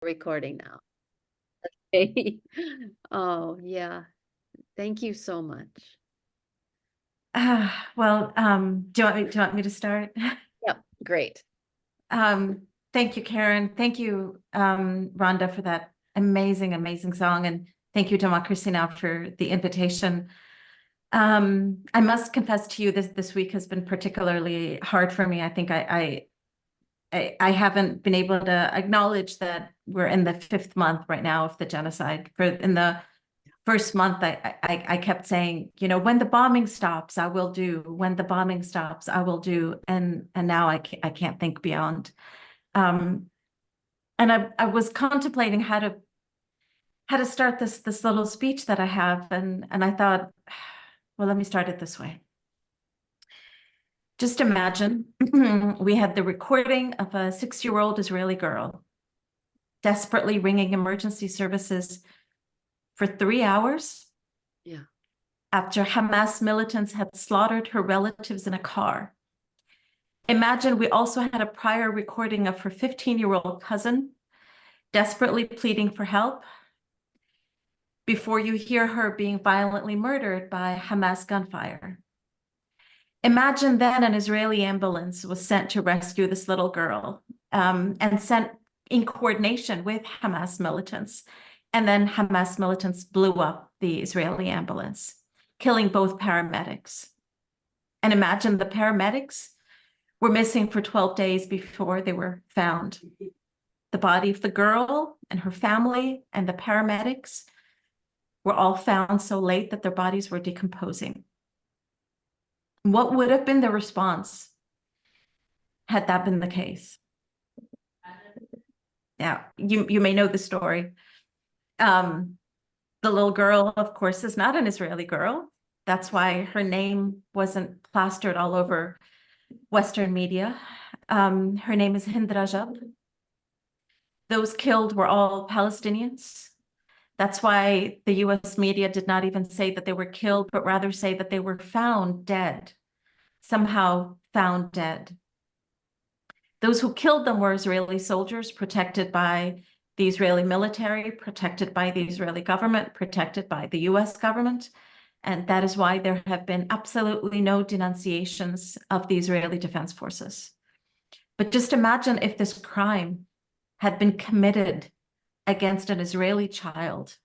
Recording now. Okay. Oh, yeah. Thank you so much. Well, do you want me to start? Yep, great. Thank you, Karen. Thank you, Rhonda, for that amazing, amazing song. And thank you, Democracy Now! For the invitation. I must confess to you, this week has been particularly hard for me. I think I haven't been able to acknowledge that we're in the 5th month right now of the genocide. In the first month, I kept saying, when the bombing stops, I will do. When the bombing stops, I will do. And now I can't think beyond. And I was contemplating how to start this little speech that I have, and I thought, well, let me start it this way. Just imagine we had the recording of a 6-year-old Israeli girl desperately ringing emergency services for 3 hours. Yeah. After Hamas militants had slaughtered her relatives in a car. Imagine we also had a prior recording of her 15-year-old cousin desperately pleading for help before you hear her being violently murdered by Hamas gunfire. Imagine then an Israeli ambulance was sent to rescue this little girl, and sent in coordination with Hamas militants. And then Hamas militants blew up the Israeli ambulance, killing both paramedics. And imagine the paramedics were missing for 12 days before they were found. The body of the girl and her family and the paramedics were all found so late that their bodies were decomposing. What would have been the response had that been the case? Yeah, you may know the story. The little girl, of course, is not an Israeli girl. That's why her name wasn't plastered all over Western media. Her name is Hind Rajab. Those killed were all Palestinians. That's why the US media did not even say that they were killed, but rather say that they were found dead, somehow found dead. Those who killed them were Israeli soldiers protected by the Israeli military, protected by the Israeli government, protected by the US government. And that is why there have been absolutely no denunciations of the Israeli Defense Forces. But just imagine if this crime had been committed against an Israeli child,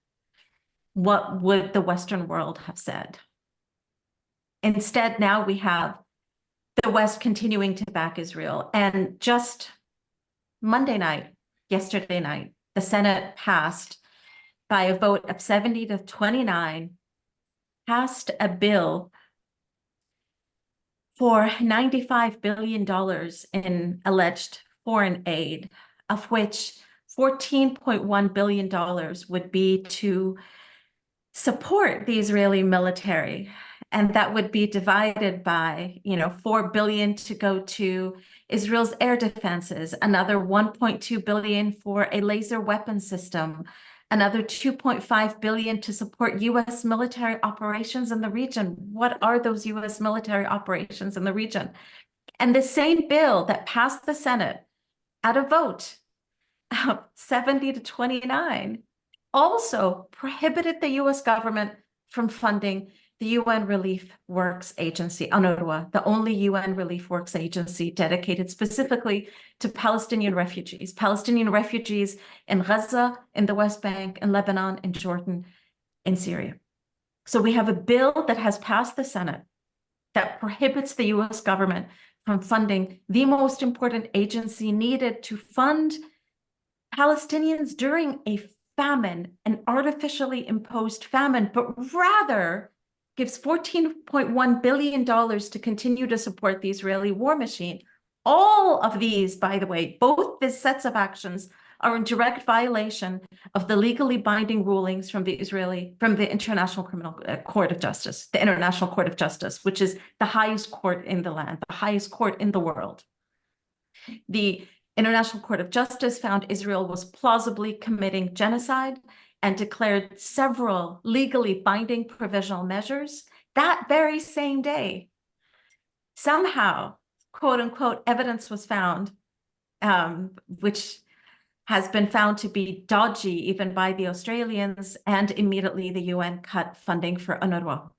what would the Western world have said? Instead, now we have the West continuing to back Israel. And just yesterday night, the Senate passed by a vote of 70 to 29, passed a bill for $95 billion in alleged foreign aid, of which $14.1 billion would be to support the Israeli military. And that would be divided by, $4 billion to go to Israel's air defenses, another $1.2 billion for a laser weapon system, another $2.5 billion to support US military operations in the region. What are those US military operations in the region? And the same bill that passed the Senate at a vote of 70 to 29 also prohibited the US government from funding the UN Relief Works Agency, UNRWA, the only UN Relief Works Agency dedicated specifically to Palestinian refugees in Gaza, in the West Bank, in Lebanon, in Jordan, in Syria. So we have a bill that has passed the Senate that prohibits the US government from funding the most important agency needed to fund Palestinians during a famine, an artificially imposed famine, but rather gives $14.1 billion to continue to support the Israeli war machine. All of these, by the way, both these sets of actions are in direct violation of the legally binding rulings from the International Criminal Court of Justice, the International Court of Justice, which is the highest court in the land, the highest court in the world. The International Court of Justice found Israel was plausibly committing genocide and declared several legally binding provisional measures that very same day. Somehow, quote unquote, evidence was found, which has been found to be dodgy even by the Australians, and immediately the UN cut funding for UNRWA.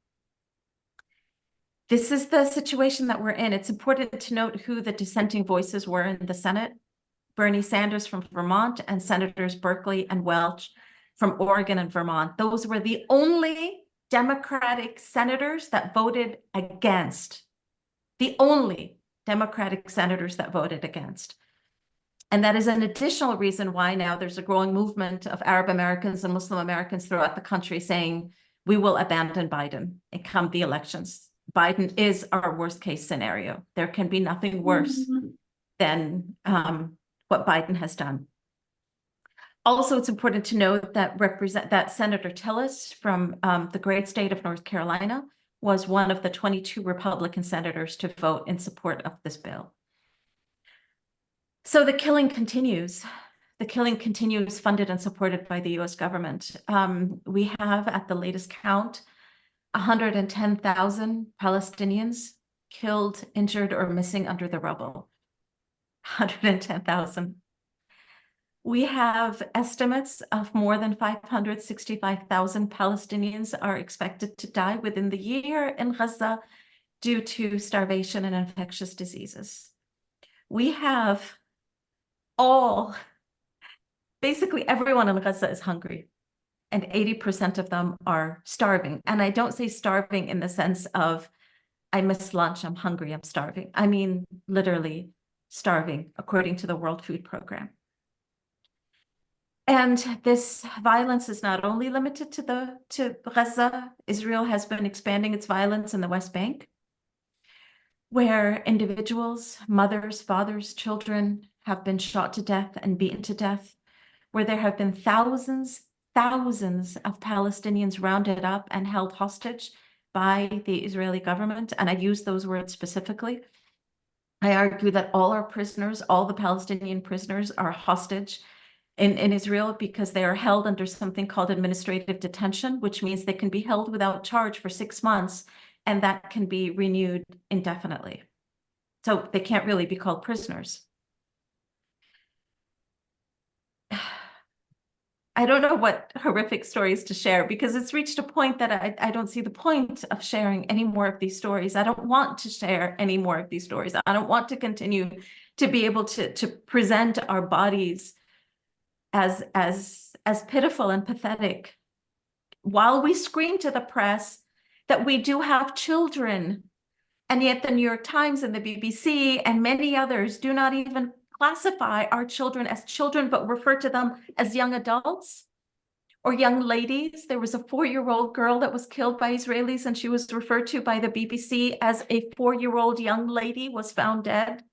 This is the situation that we're in. It's important to note who the dissenting voices were in the Senate. Bernie Sanders from Vermont and Senators Berkeley and Welch from Oregon and Vermont. Those were the only Democratic senators that voted against. The only Democratic senators that voted against. And that is an additional reason why now there's a growing movement of Arab Americans and Muslim Americans throughout the country saying, we will abandon Biden and come the elections. Biden is our worst case scenario. There can be nothing worse than what Biden has done. Also, it's important to note that Senator Tillis from the great state of North Carolina was one of the 22 Republican senators to vote in support of this bill. So the killing continues. The killing continues, funded and supported by the US government. We have, at the latest count, 110,000 Palestinians killed, injured, or missing under the rubble. 110,000. We have estimates of more than 565,000 Palestinians are expected to die within the year in Gaza due to starvation and infectious diseases. We have basically everyone in Gaza is hungry, and 80% of them are starving. And I don't say starving in the sense of, I missed lunch, I'm hungry, I'm starving. I mean, literally starving, according to the World Food Program. And this violence is not only limited to Gaza. Israel has been expanding its violence in the West Bank, where individuals, mothers, fathers, children have been shot to death and beaten to death, where there have been thousands of Palestinians rounded up and held hostage by the Israeli government. And I use those words specifically. I argue that all our prisoners, all the Palestinian prisoners, are hostage in Israel because they are held under something called administrative detention, which means they can be held without charge for 6 months, and that can be renewed indefinitely. So they can't really be called prisoners. I don't know what horrific stories to share because it's reached a point that I don't see the point of sharing any more of these stories. I don't want to share any more of these stories. I don't want to continue to be able to present our bodies as pitiful and pathetic while we scream to the press that we do have children. And yet the New York Times and the BBC and many others do not even classify our children as children, but refer to them as young adults or young ladies. There was a 4-year-old girl that was killed by Israelis, and she was referred to by the BBC as a 4-year-old young lady was found dead.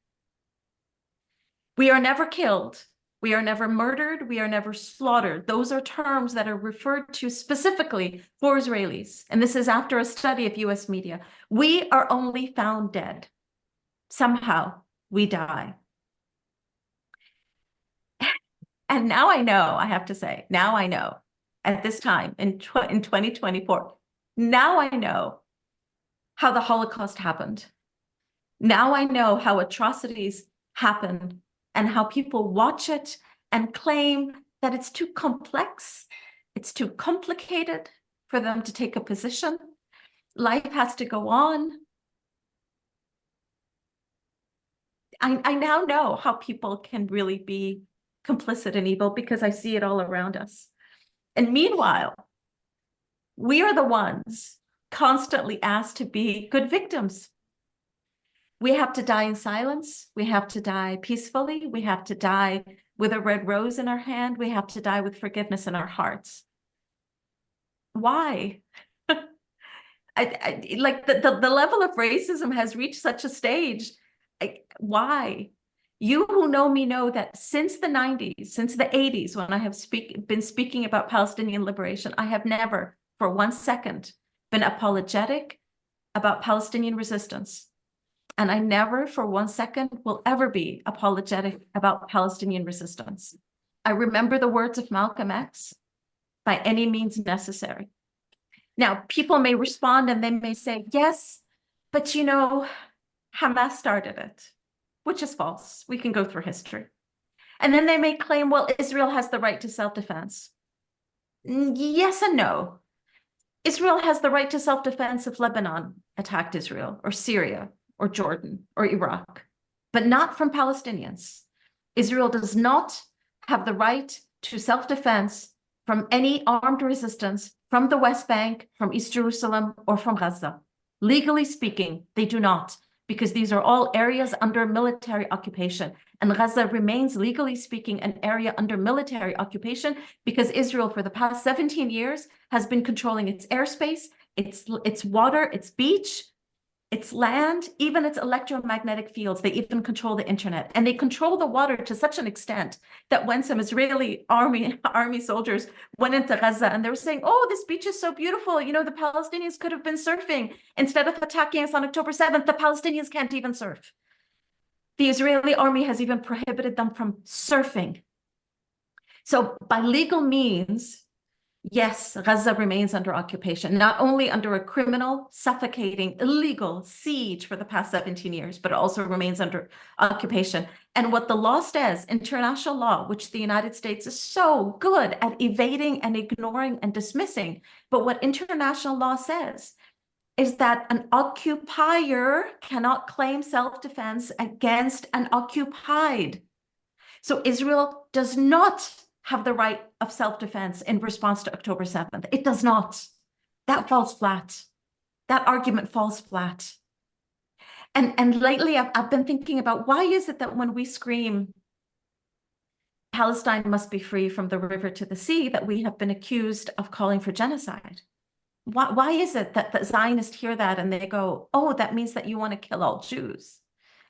We are never killed. We are never murdered. We are never slaughtered. Those are terms that are referred to specifically for Israelis. And this is after a study of US media. We are only found dead. Somehow we die. And now I know, I have to say, now I know at this time in 2024, now I know how the Holocaust happened. Now I know how atrocities happen and how people watch it and claim that it's too complex, it's too complicated for them to take a position. Life has to go on. I now know how people can really be complicit in evil because I see it all around us. And meanwhile, we are the ones constantly asked to be good victims. We have to die in silence. We have to die peacefully. We have to die with a red rose in our hand. We have to die with forgiveness in our hearts. Why? Like the level of racism has reached such a stage. Why? You who know me know that since the 90s, since the 80s, when I have been speaking about Palestinian liberation, I have never for 1 second been apologetic about Palestinian resistance. And I never for 1 second will ever be apologetic about Palestinian resistance. I remember the words of Malcolm X, by any means necessary. Now, people may respond and they may say, yes, but you know, Hamas started it, which is false. We can go through history. And then they may claim, well, Israel has the right to self-defense. Yes and no. Israel has the right to self-defense if Lebanon attacked Israel, or Syria, or Jordan, or Iraq, but not from Palestinians. Israel does not have the right to self-defense from any armed resistance from the West Bank, from East Jerusalem, or from Gaza. Legally speaking, they do not, because these are all areas under military occupation. And Gaza remains, legally speaking, an area under military occupation because Israel, for the past 17 years, has been controlling its airspace, its water, its beach, its land, even its electromagnetic fields. They even control the internet, and they control the water to such an extent that when some Israeli army soldiers went into Gaza and they were saying, oh, this beach is so beautiful, you know, the Palestinians could have been surfing instead of attacking us on October 7th, the Palestinians can't even surf. The Israeli army has even prohibited them from surfing. So by legal means, yes, Gaza remains under occupation, not only under a criminal, suffocating, illegal siege for the past 17 years, but it also remains under occupation. And what the law says, international law, which the United States is so good at evading and ignoring and dismissing, but what international law says is that an occupier cannot claim self-defense against an occupied. So Israel does not have the right of self-defense in response to October 7th. It does not. That falls flat. That argument falls flat. And lately I've been thinking about, why is it that when we scream Palestine must be free from the river to the sea, that we have been accused of calling for genocide? Why is it that the Zionists hear that and they go, oh, that means that you want to kill all Jews?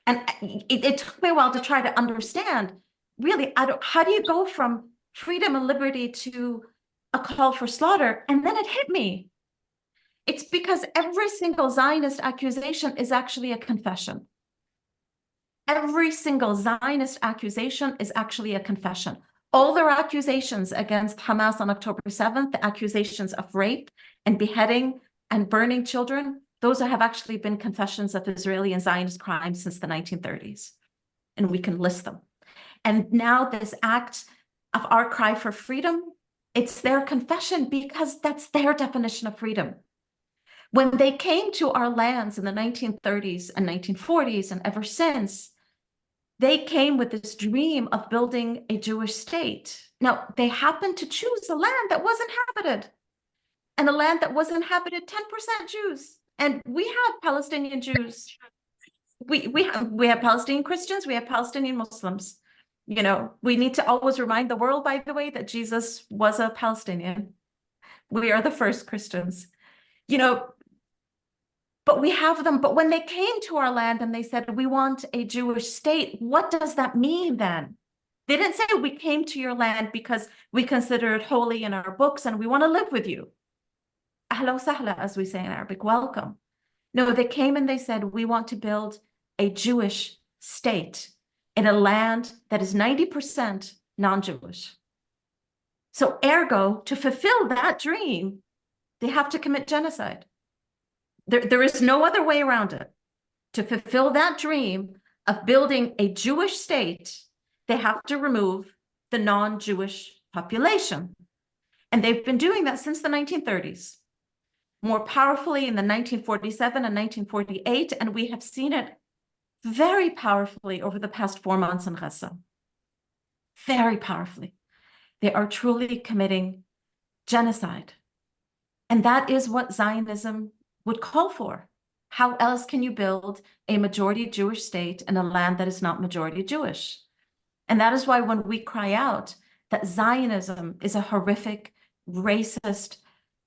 And it took me a while to try to understand, really, how do you go from freedom and liberty to a call for slaughter? And then it hit me. It's because every single Zionist accusation is actually a confession. Every single Zionist accusation is actually a confession. All their accusations against Hamas on October 7th, the accusations of rape and beheading and burning children, those have actually been confessions of Israeli and Zionist crimes since the 1930s. And we can list them. And now this act of our cry for freedom, it's their confession because that's their definition of freedom. When they came to our lands in the 1930s and 1940s and ever since, they came with this dream of building a Jewish state. Now, they happened to choose a land that was inhabited, and a land that was inhabited 10% Jews. And we have Palestinian Jews. We have Palestinian Christians, we have Palestinian Muslims. You know, we need to always remind the world, by the way, that Jesus was a Palestinian. We are the first Christians. You know, but we have them. But when they came to our land and they said, we want a Jewish state, what does that mean then? They didn't say we came to your land because we consider it holy in our books and we want to live with you. Ahla wa sahla, as we say in Arabic, welcome. No, they came and they said, we want to build a Jewish state in a land that is 90% non-Jewish. So ergo, to fulfill that dream, they have to commit genocide. There is no other way around it. To fulfill that dream of building a Jewish state, they have to remove the non-Jewish population. And they've been doing that since the 1930s, more powerfully in the 1947 and 1948, and we have seen it very powerfully over the past 4 months in Gaza. Very powerfully. They are truly committing genocide. And that is what Zionism would call for. How else can you build a majority Jewish state in a land that is not majority Jewish? And that is why when we cry out that Zionism is a horrific, racist,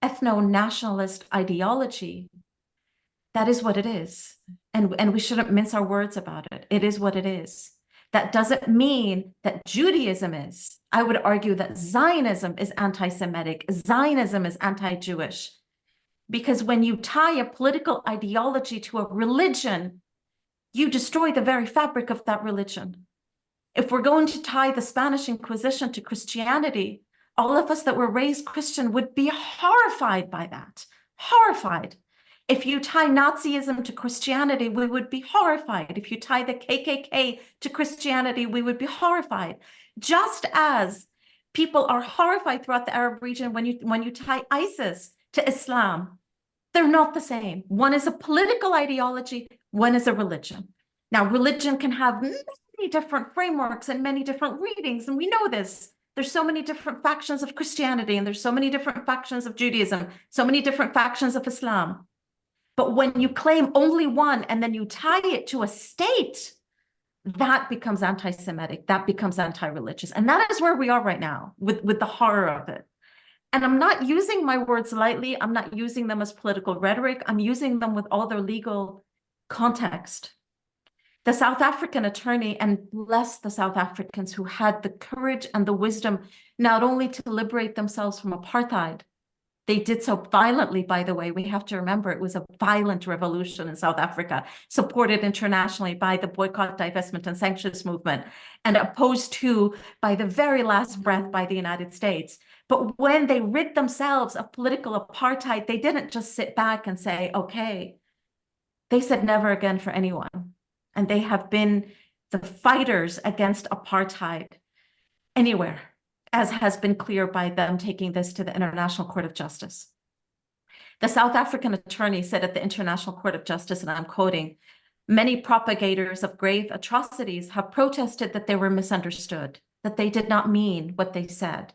ethno-nationalist ideology, that is what it is. And we shouldn't mince our words about it. It is what it is. That doesn't mean that Judaism is. I would argue that Zionism is anti-Semitic. Zionism is anti-Jewish. Because when you tie a political ideology to a religion, you destroy the very fabric of that religion. If we're going to tie the Spanish Inquisition to Christianity, all of us that were raised Christian would be horrified by that, horrified. If you tie Nazism to Christianity, we would be horrified. If you tie the KKK to Christianity, we would be horrified. Just as people are horrified throughout the Arab region when you tie ISIS to Islam. They're not the same. One is a political ideology, one is a religion. Now, religion can have many different frameworks and many different readings, and we know this. There's so many different factions of Christianity, and there's so many different factions of Judaism, so many different factions of Islam. But when you claim only one and then you tie it to a state, that becomes anti-Semitic, that becomes anti-religious. And that is where we are right now with the horror of it. And I'm not using my words lightly. I'm not using them as political rhetoric. I'm using them with all their legal context. The South African attorney, and bless the South Africans who had the courage and the wisdom not only to liberate themselves from apartheid, they did so violently, by the way. We have to remember it was a violent revolution in South Africa, supported internationally by the boycott, divestment, and sanctions movement, and opposed to, by the very last breath, by the United States. But when they rid themselves of political apartheid, they didn't just sit back and say, okay. They said never again for anyone. And they have been the fighters against apartheid anywhere, as has been clear by them taking this to the International Court of Justice. The South African attorney said at the International Court of Justice, and I'm quoting, "Many propagators of grave atrocities have protested that they were misunderstood, that they did not mean what they said,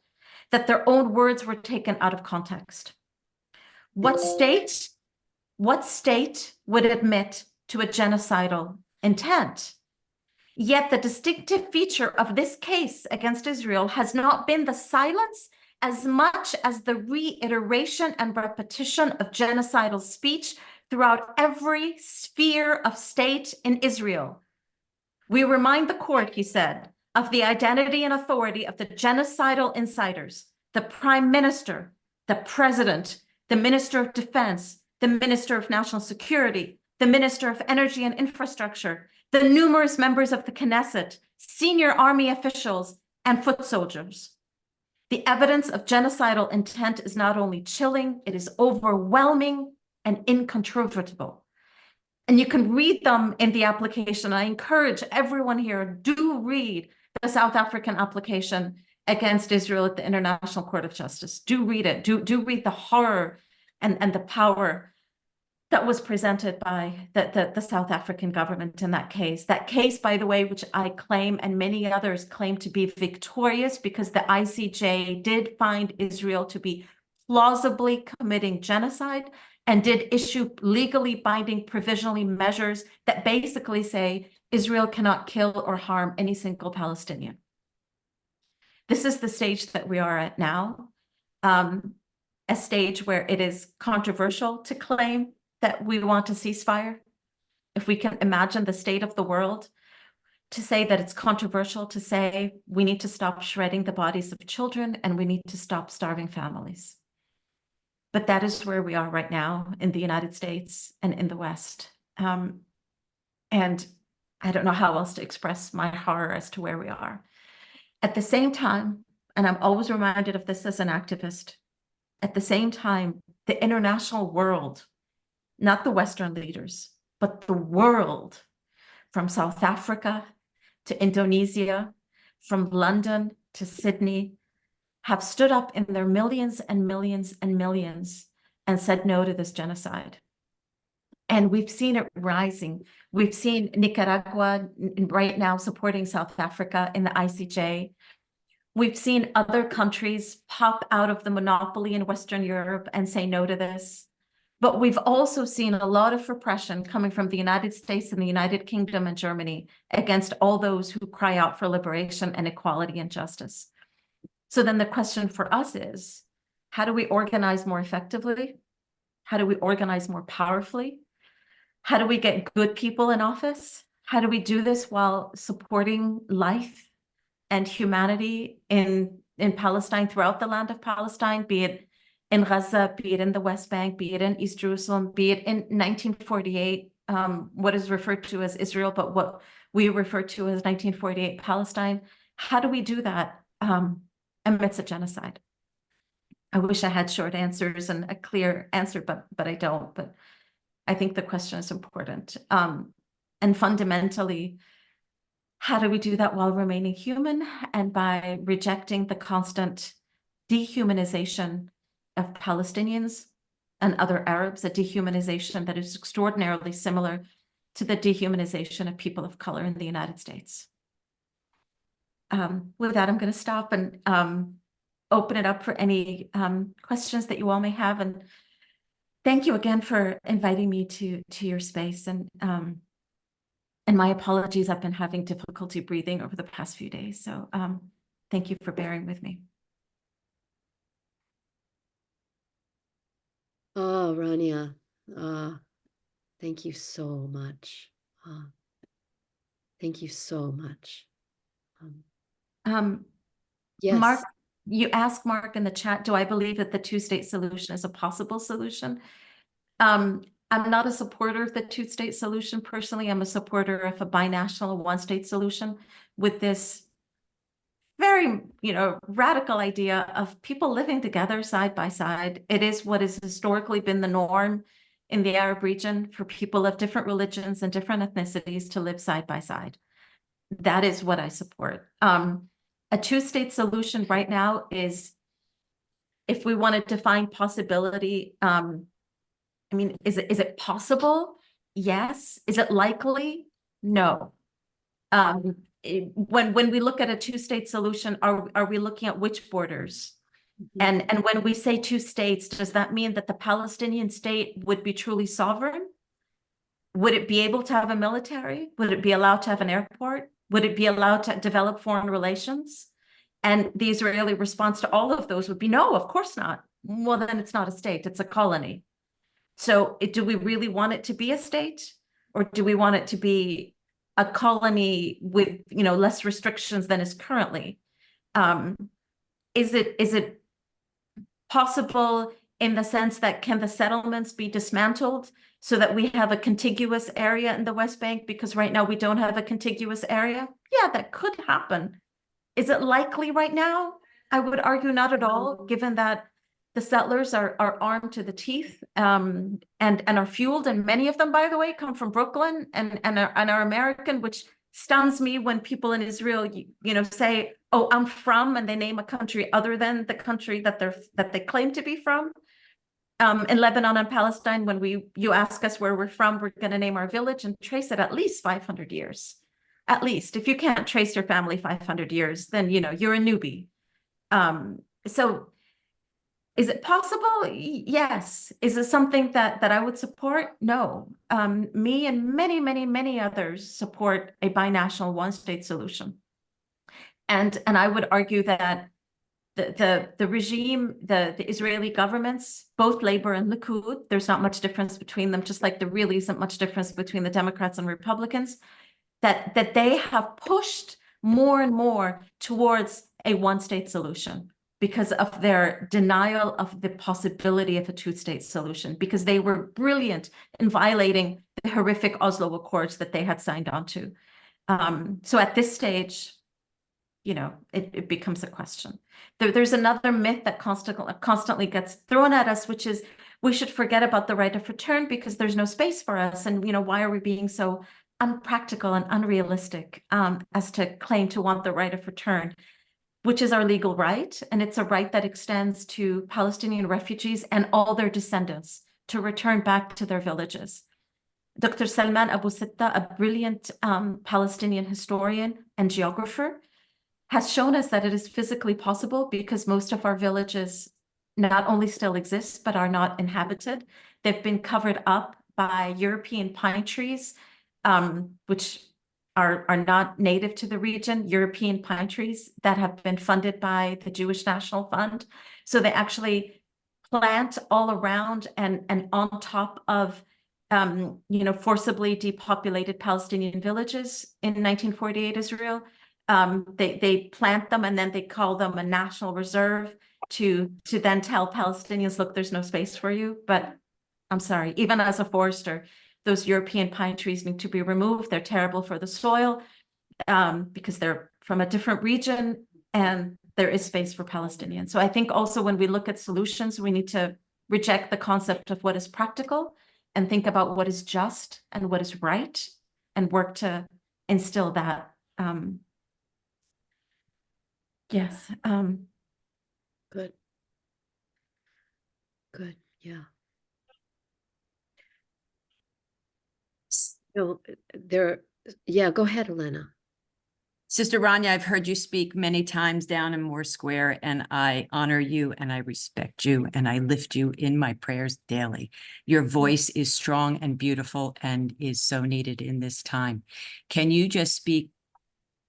that their own words were taken out of context. What state would admit to a genocidal intent? Yet the distinctive feature of this case against Israel has not been the silence as much as the reiteration and repetition of genocidal speech throughout every sphere of state in Israel. We remind the court," he said, "of the identity and authority of the genocidal insiders, the prime minister, the president, the minister of defense, the minister of national security, the minister of energy and infrastructure, the numerous members of the Knesset, senior army officials, and foot soldiers. The evidence of genocidal intent is not only chilling, it is overwhelming and incontrovertible." And you can read them in the application. I encourage everyone here, do read the South African application against Israel at the International Court of Justice. Do read it. Do read the horror and the power that was presented by the South African government in that case. That case, by the way, which I claim and many others claim to be victorious because the ICJ did find Israel to be plausibly committing genocide and did issue legally binding provisionally measures that basically say Israel cannot kill or harm any single Palestinian. This is the stage that we are at now, a stage where it is controversial to claim that we want a ceasefire. If we can imagine the state of the world, to say that it's controversial to say we need to stop shredding the bodies of children and we need to stop starving families. But that is where we are right now in the United States and in the West. And I don't know how else to express my horror as to where we are. At the same time, and I'm always reminded of this as an activist, at the same time, the international world, not the Western leaders, but the world, from South Africa to Indonesia, from London to Sydney, have stood up in their millions and millions and millions and said no to this genocide. And we've seen it rising. We've seen Nicaragua right now supporting South Africa in the ICJ. We've seen other countries pop out of the monopoly in Western Europe and say no to this. But we've also seen a lot of repression coming from the United States and the United Kingdom and Germany against all those who cry out for liberation and equality and justice. So then the question for us is, how do we organize more effectively? How do we organize more powerfully? How do we get good people in office? How do we do this while supporting life and humanity in Palestine, throughout the land of Palestine, be it in Gaza, be it in the West Bank, be it in East Jerusalem, be it in 1948, what is referred to as Israel, but what we refer to as 1948 Palestine? How do we do that amidst a genocide? I wish I had short answers and a clear answer, but I don't. But I think the question is important. And fundamentally, how do we do that while remaining human? And by rejecting the constant dehumanization of Palestinians and other Arabs, a dehumanization that is extraordinarily similar to the dehumanization of people of color in the United States. With that, I'm going to stop and open it up for any questions that you all may have. And thank you again for inviting me to your space. And my apologies, I've been having difficulty breathing over the past few days. So thank you for bearing with me. Oh, Rania, thank you so much. Thank you so much. Yes. Mark, you asked Mark in the chat, do I believe that the two-state solution is a possible solution? I'm not a supporter of the two-state solution personally. I'm a supporter of a binational one-state solution with this very, radical idea of people living together side by side. It is what has historically been the norm in the Arab region for people of different religions and different ethnicities to live side by side. That is what I support. A two-state solution right now is, if we want to define possibility, is it possible? Yes. Is it likely? No. When we look at a two-state solution, are we looking at which borders? And when we say two states, does that mean that the Palestinian state would be truly sovereign? Would it be able to have a military? Would it be allowed to have an airport? Would it be allowed to develop foreign relations? And the Israeli response to all of those would be no, of course not. Well, then it's not a state, it's a colony. So do we really want it to be a state, or do we want it to be a colony with, less restrictions than is currently? Is it possible in the sense that can the settlements be dismantled so that we have a contiguous area in the West Bank? Because right now we don't have a contiguous area. Yeah, that could happen. Is it likely right now? I would argue not at all, given that the settlers are armed to the teeth and are fueled, and many of them, by the way, come from Brooklyn and are American, which stuns me when people in Israel, say, "Oh, I'm from," and they name a country other than the country that they claim to be from. In Lebanon and Palestine, when you ask us where we're from, we're going to name our village and trace it at least 500 years. At least. If you can't trace your family 500 years, then you're a newbie. So is it possible? Yes. Is it something that I would support? No. Me and many, many, many others support a binational one-state solution. And I would argue that the regime, the Israeli governments, both Labor and Likud, there's not much difference between them, just like there really isn't much difference between the Democrats and Republicans, that they have pushed more and more towards a one-state solution because of their denial of the possibility of a two-state solution, because they were brilliant in violating the horrific Oslo Accords that they had signed on to. So at this stage, it becomes a question. There's another myth that constantly gets thrown at us, which is we should forget about the right of return because there's no space for us. And, why are we being so unpractical and unrealistic as to claim to want the right of return, which is our legal right. And it's a right that extends to Palestinian refugees and all their descendants to return back to their villages. Dr. Salman Abu Sitta, a brilliant Palestinian historian and geographer, has shown us that it is physically possible because most of our villages not only still exist, but are not inhabited. They've been covered up by European pine trees, which are not native to the region, European pine trees that have been funded by the Jewish National Fund. So they actually plant all around and on top of forcibly depopulated Palestinian villages in 1948 Israel. They plant them and then they call them a national reserve to then tell Palestinians, look, there's no space for you. But I'm sorry, even as a forester, those European pine trees need to be removed. They're terrible for the soil because they're from a different region and there is space for Palestinians. So I think also when we look at solutions, we need to reject the concept of what is practical and think about what is just and what is right and work to instill that. Yes. Good. Good. Yeah. So there, yeah, go ahead, Elena. Sister Rania, I've heard you speak many times down in Moore Square, and I honor you and I respect you and I lift you in my prayers daily. Your voice is strong and beautiful and is so needed in this time. Can you just speak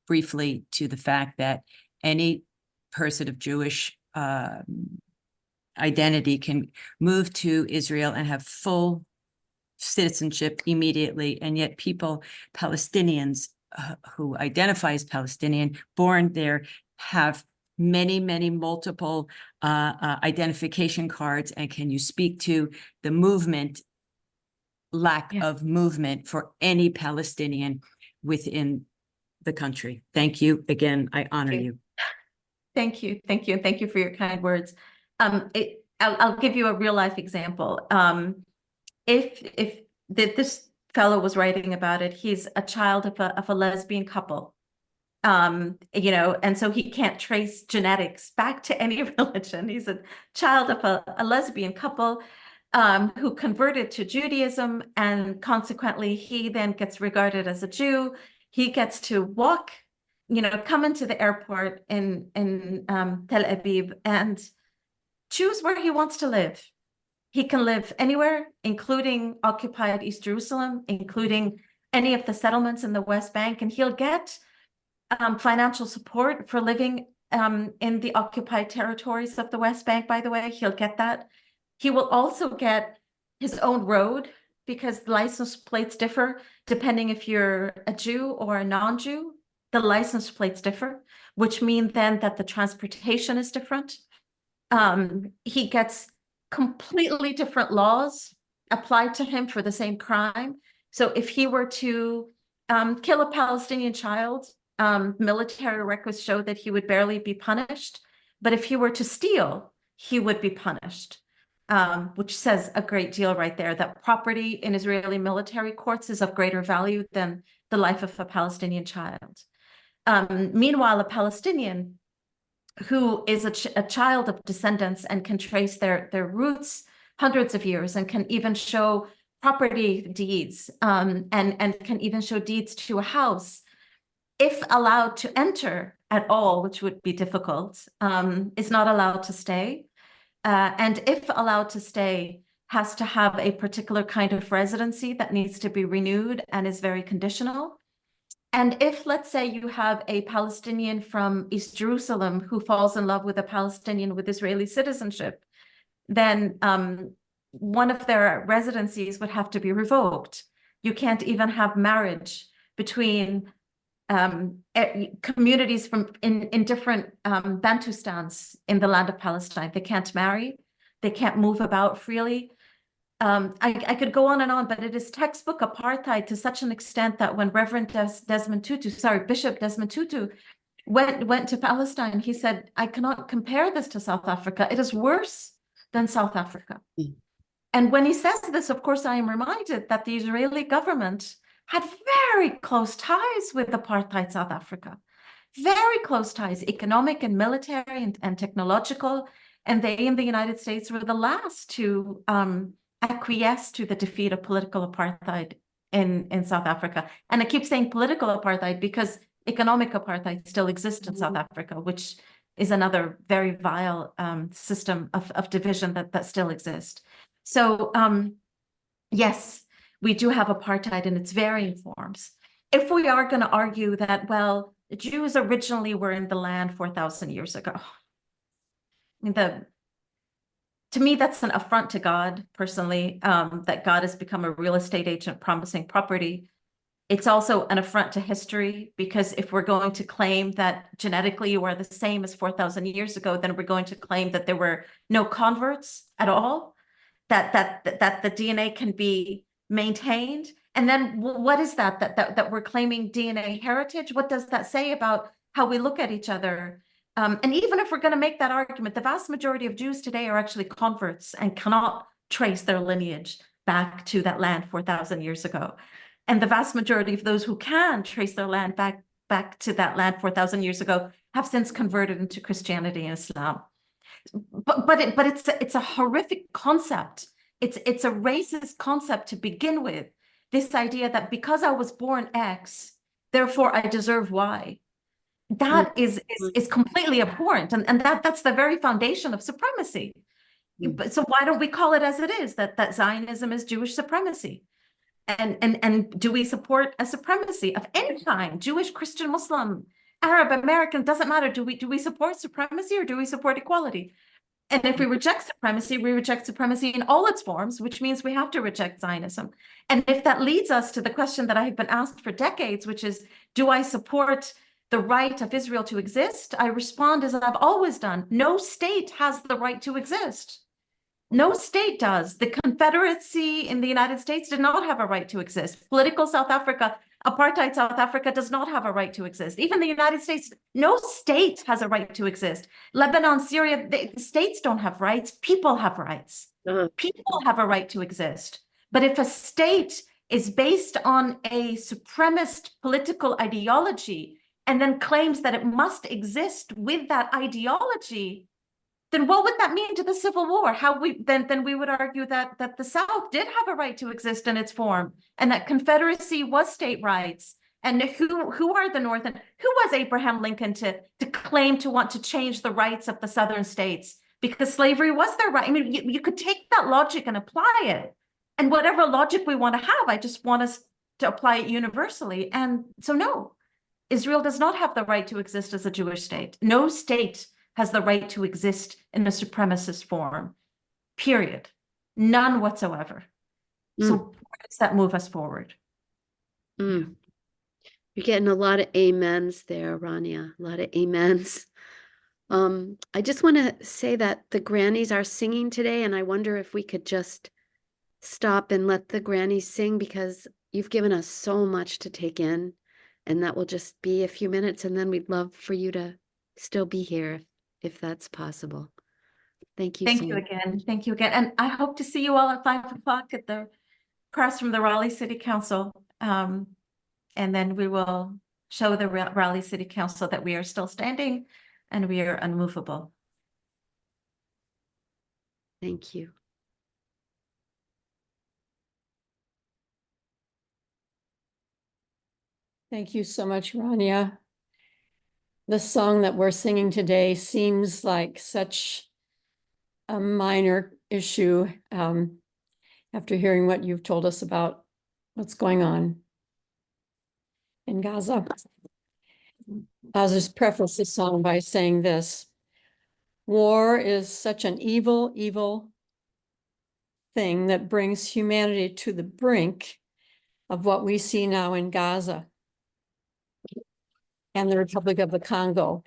briefly to the fact that any person of Jewish identity can move to Israel and have full citizenship immediately, and yet people, Palestinians who identify as Palestinian, born there, have many multiple identification cards? And can you speak to the lack of movement for any Palestinian within the country? Thank you again. I honor you. Thank you, and thank you for your kind words. I'll give you a real life example. If this fellow was writing about it, he's a child of a lesbian couple, and so he can't trace genetics back to any religion. He's a child of a lesbian couple who converted to Judaism, and consequently, he then gets regarded as a Jew. He gets to walk, come into the airport in Tel Aviv and choose where he wants to live. He can live anywhere, including occupied East Jerusalem, including any of the settlements in the West Bank, and he'll get financial support for living in the occupied territories of the West Bank, by the way. He'll get that. He will also get his own road, because the license plates differ depending if you're a Jew or a non-Jew. The license plates differ, which mean then that the transportation is different. He gets completely different laws applied to him for the same crime. So if he were to kill a Palestinian child, military records show that he would barely be punished. But if he were to steal, he would be punished, which says a great deal right there, that property in Israeli military courts is of greater value than the life of a Palestinian child. Meanwhile, a Palestinian who is a child of descendants and can trace their roots hundreds of years and can even show property deeds and can even show deeds to a house, if allowed to enter at all, which would be difficult, is not allowed to stay. And if allowed to stay, has to have a particular kind of residency that needs to be renewed and is very conditional. And if, let's say, you have a Palestinian from East Jerusalem who falls in love with a Palestinian with Israeli citizenship, then one of their residencies would have to be revoked. You can't even have marriage between communities from in different Bantustans in the land of Palestine. They can't marry, they can't move about freely. I could go on, but it is textbook apartheid to such an extent that when Bishop Desmond Tutu went to Palestine, he said, "I cannot compare this to South Africa. It is worse than South Africa." Mm. And when he says this, of course, I am reminded that the Israeli government had very close ties with apartheid South Africa, very close ties, economic and military and technological. And they in the United States were the last to acquiesce to the defeat of political apartheid in South Africa. And I keep saying political apartheid because economic apartheid still exists in South Africa, which is another very vile system of division that still exists. So yes, we do have apartheid in its varying forms. If we are going to argue that, well, the Jews originally were in the land 4,000 years ago, I mean, to me, that's an affront to God, personally, that God has become a real estate agent promising property. It's also an affront to history, because if we're going to claim that genetically you are the same as 4,000 years ago, then we're going to claim that there were no converts at all, that the DNA can be maintained. And then what is that we're claiming DNA heritage? What does that say about how we look at each other? And even if we're going to make that argument, the vast majority of Jews today are actually converts and cannot trace their lineage back to that land 4,000 years ago. And the vast majority of those who can trace their land back to that land 4,000 years ago have since converted into Christianity and Islam. But it's a horrific concept. It's a racist concept to begin with. This idea that because I was born X, therefore I deserve Y. That is completely abhorrent, and that's the very foundation of supremacy. So why don't we call it as it is, that Zionism is Jewish supremacy? And do we support a supremacy of any kind, Jewish, Christian, Muslim, Arab, American, doesn't matter. Do we support supremacy or do we support equality? And if we reject supremacy in all its forms, which means we have to reject Zionism. And if that leads us to the question that I have been asked for decades, which is, do I support the right of Israel to exist? I respond as I've always done. No state has the right to exist. No state does. The Confederacy in the United States did not have a right to exist. Political South Africa, apartheid South Africa does not have a right to exist. Even the United States, no state has a right to exist. Lebanon, Syria, the states don't have rights. People have rights. People have a right to exist. But if a state is based on a supremacist political ideology and then claims that it must exist with that ideology, then what would that mean to the Civil War? Then we would argue that the South did have a right to exist in its form, and that Confederacy was state rights. And who are the North, and who was Abraham Lincoln to claim to want to change the rights of the Southern states because slavery was their right? I mean, you could take that logic and apply it, and whatever logic we want to have, I just want us to apply it universally. And so no, Israel does not have the right to exist as a Jewish state. No state has the right to exist in a supremacist form, period. None whatsoever. So where does that move us forward? You're getting a lot of amens there, Rania, a lot of amens. I just want to say that the grannies are singing today, and I wonder if we could just stop and let the grannies sing, because you've given us so much to take in, and that will just be a few minutes, and then we'd love for you to still be here if that's possible. Thank you. Thank you again. Thank you again. And I hope to see you all at 5 o'clock at the press from the Raleigh City Council. And then we will show the Raleigh City Council that we are still standing and we are unmovable. Thank you. Thank you so much, Rania. The song that we're singing today seems like such a minor issue after hearing what you've told us about what's going on in Gaza. I'll just preface this song by saying this. War is such an evil, evil thing that brings humanity to the brink of what we see now in Gaza and the Republic of the Congo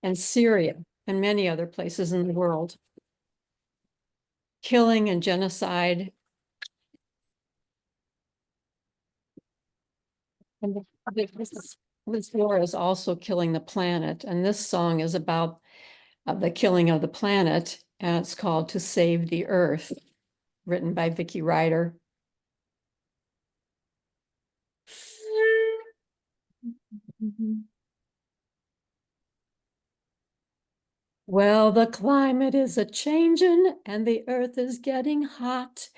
and Syria and many other places in the world. Killing and genocide. And this war is also killing the planet. And this song is about the killing of the planet. And it's called To Save the Earth, written by Vicki Ryder. Well, the climate is a-changin' and the earth is getting hot.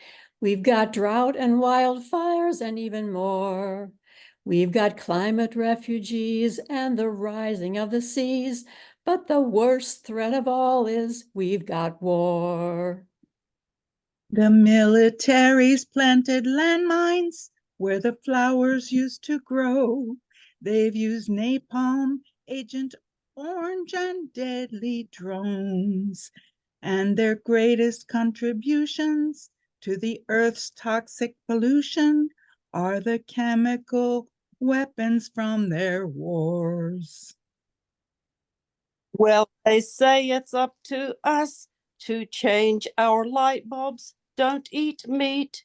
We've got drought and wildfires and even more. We've got climate refugees and the rising of the seas. But the worst threat of all is we've got war. The military's planted landmines where the flowers used to grow. They've used napalm, Agent Orange, and deadly drones. And their greatest contributions to the Earth's toxic pollution are the chemical weapons from their wars. Well, they say it's up to us to change our light bulbs, don't eat meat,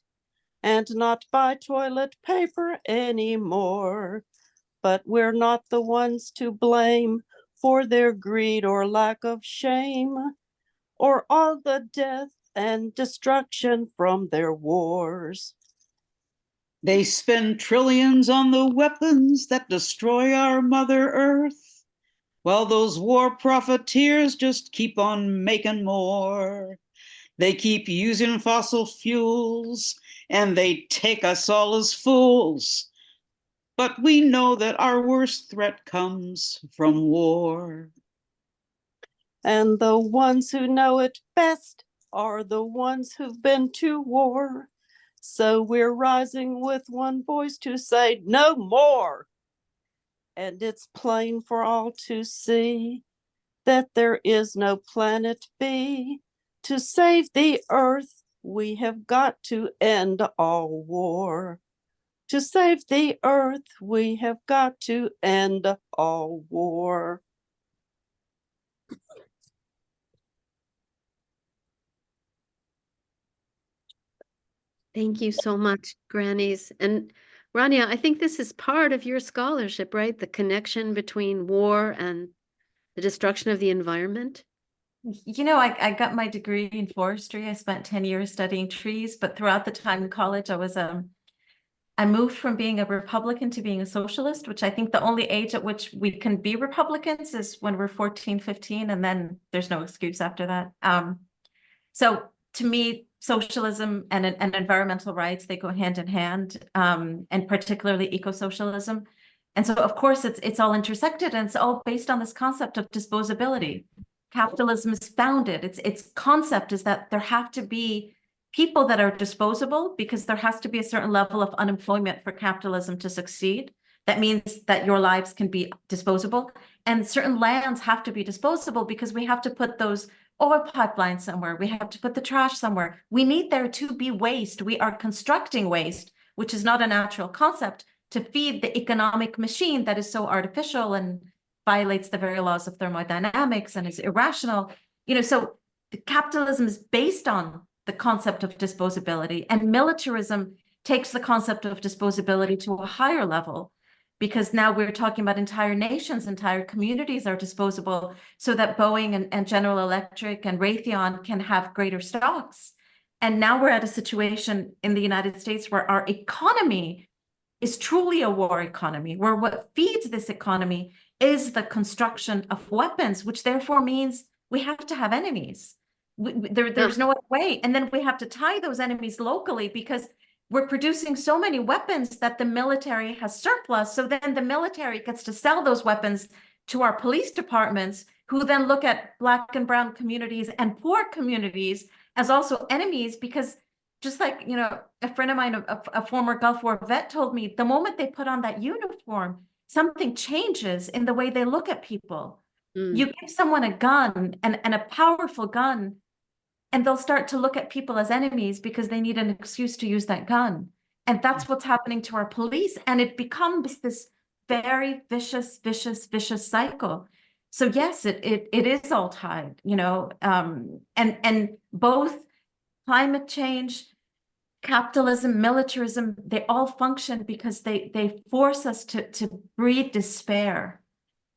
and not buy toilet paper anymore. But we're not the ones to blame for their greed or lack of shame, or all the death and destruction from their wars. They spend trillions on the weapons that destroy our Mother Earth, while those war profiteers just keep on making more. They keep using fossil fuels, and they take us all as fools. But we know that our worst threat comes from war. And the ones who know it best are the ones who've been to war. So we're rising with one voice to say no more. And it's plain for all to see that there is no planet B. To save the earth, we have got to end all war. To save the earth, we have got to end all war. Thank you so much, Grannies. And Rania, I think this is part of your scholarship, right? The connection between war and the destruction of the environment. You know, I got my degree in forestry. I spent 10 years studying trees, but throughout the time in college, I moved from being a Republican to being a socialist, which I think the only age at which we can be Republicans is when we're 14, 15, and then there's no excuse after that. So to me, socialism and environmental rights, they go hand in hand, and particularly eco-socialism. And so, of course, it's all intersected, and it's all based on this concept of disposability. Capitalism is founded. Its concept is that there have to be people that are disposable because there has to be a certain level of unemployment for capitalism to succeed. That means that your lives can be disposable, and certain lands have to be disposable because we have to put those oil pipelines somewhere. We have to put the trash somewhere. We need there to be waste. We are constructing waste, which is not a natural concept, to feed the economic machine that is so artificial and violates the very laws of thermodynamics and is irrational. You know, so the capitalism is based on the concept of disposability, and militarism takes the concept of disposability to a higher level, because now we're talking about entire nations, entire communities are disposable so that Boeing and General Electric and Raytheon can have greater stocks. And now we're at a situation in the United States where our economy is truly a war economy, where what feeds this economy is the construction of weapons, which therefore means we have to have enemies. There's no other way. And then we have to tie those enemies locally because we're producing so many weapons that the military has surplus. So then the military gets to sell those weapons to our police departments, who then look at Black and brown communities and poor communities as also enemies, because just like, you know, a friend of mine, a former Gulf War vet told me, the moment they put on that uniform, something changes in the way they look at people. You give someone a gun and a powerful gun, and they'll start to look at people as enemies because they need an excuse to use that gun. And that's what's happening to our police. And it becomes this very vicious cycle. So yes, it is all tied, you know, and both climate change, capitalism, militarism, they all function because they force us to breed despair.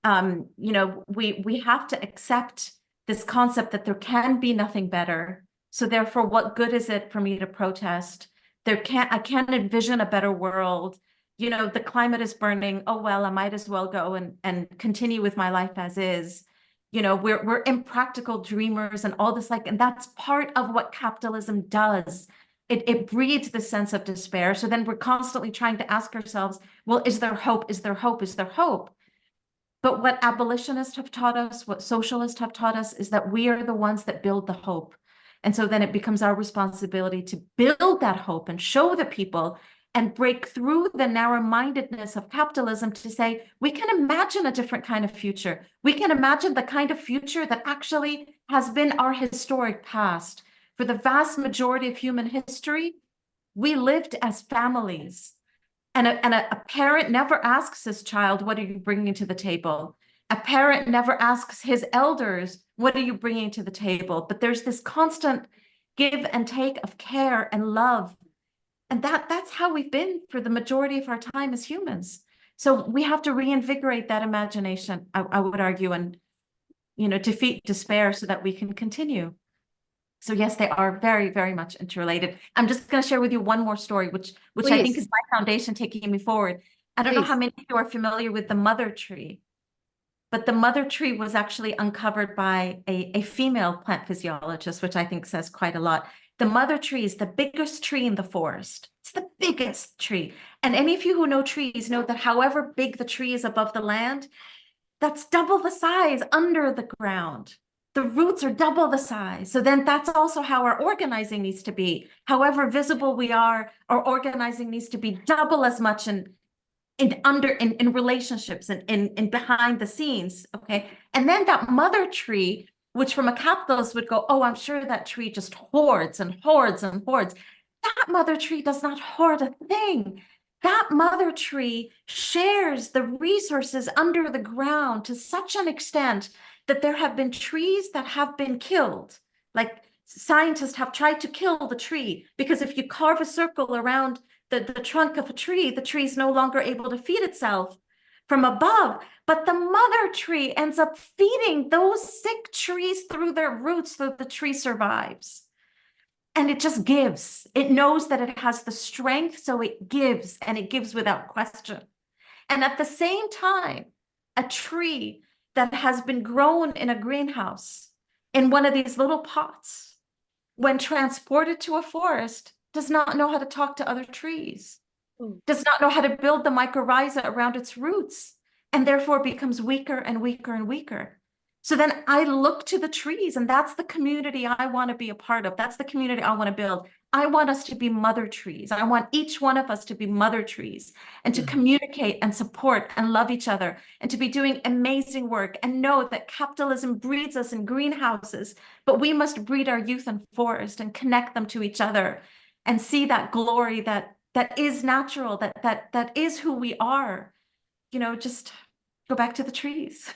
You know, we have to accept this concept that there can be nothing better. So therefore, what good is it for me to protest? I can't envision a better world. You know, the climate is burning. Oh, well, I might as well go and continue with my life as is. You know, we're impractical dreamers and all this, like, and that's part of what capitalism does. It breeds the sense of despair. So then we're constantly trying to ask ourselves, well, is there hope? Is there hope? Is there hope? But what abolitionists have taught us, what socialists have taught us, is that we are the ones that build the hope. And so then it becomes our responsibility to build that hope and show the people and break through the narrow-mindedness of capitalism to say, we can imagine a different kind of future. We can imagine the kind of future that actually has been our historic past. For the vast majority of human history, we lived as families. And a parent never asks his child, what are you bringing to the table? A parent never asks his elders, what are you bringing to the table? But there's this constant give and take of care and love. And that's how we've been for the majority of our time as humans. So we have to reinvigorate that imagination, I would argue, and, you know, defeat despair so that we can continue. So yes, they are very, very much interrelated. I'm just going to share with you one more story, which I think Please. is my foundation taking me forward. I don't know how Please. many of you are familiar with the mother tree, but the mother tree was actually uncovered by a female plant physiologist, which I think says quite a lot. The mother tree is the biggest tree in the forest. It's the biggest tree. And any of you who know trees know that however big the tree is above the land, that's double the size under the ground. The roots are double the size. So then that's also how our organizing needs to be. However visible we are, our organizing needs to be double as much in relationships and in behind the scenes. Okay. And then that mother tree, which from a capitalist would go, oh, I'm sure that tree just hoards and hoards and hoards. That mother tree does not hoard a thing. That mother tree shares the resources under the ground to such an extent that there have been trees that have been killed. Like scientists have tried to kill the tree because if you carve a circle around the trunk of a tree, the tree is no longer able to feed itself from above. But the mother tree ends up feeding those sick trees through their roots so the tree survives. And it just gives. It knows that it has the strength, so it gives, and it gives without question. And at the same time, a tree that has been grown in a greenhouse in one of these little pots, when transported to a forest, does not know how to talk to other trees, does not know how to build the mycorrhiza around its roots, and therefore becomes weaker and weaker and weaker. So then I look to the trees, and that's the community I want to be a part of. That's the community I want to build. I want us to be mother trees. I want each one of us to be mother trees and to communicate and support and love each other and to be doing amazing work and know that capitalism breeds us in greenhouses, but we must breed our youth in forest and connect them to each other and see that glory that is natural, that is who we are. You know, just go back to the trees.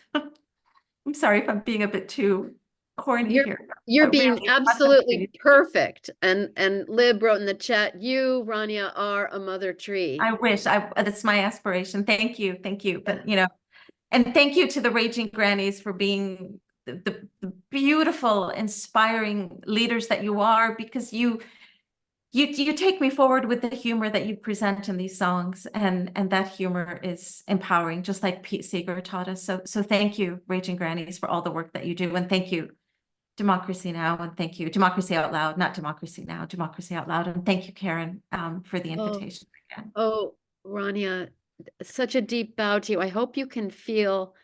I'm sorry if I'm being a bit too corny here. You're but being really, absolutely perfect. And Lib wrote in the chat, you, Rania, are a mother tree. I wish that's my aspiration. Thank you. But you know, and thank you to the Raging Grannies for being the beautiful, inspiring leaders that you are, because you take me forward with the humor that you present in these songs, and that humor is empowering, just like Pete Seeger taught us. So thank you, Raging Grannies, for all the work that you do, and thank you, Democracy Now, and thank you, Democracy Out Loud, not Democracy Now, Democracy Out Loud, and thank you, Karen, for the invitation again. Oh, Rania, such a deep bow to you. I hope you can feel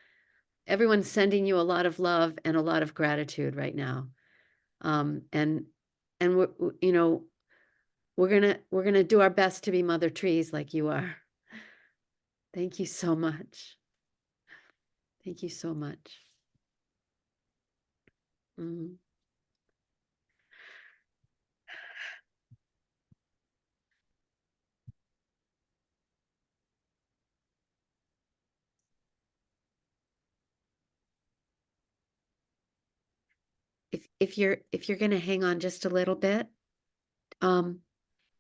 everyone's sending you a lot of love and a lot of gratitude right now. And you know, we're gonna do our best to be mother trees like you are. Thank you so much. Thank you so much. Mhm. If you're gonna hang on just a little bit,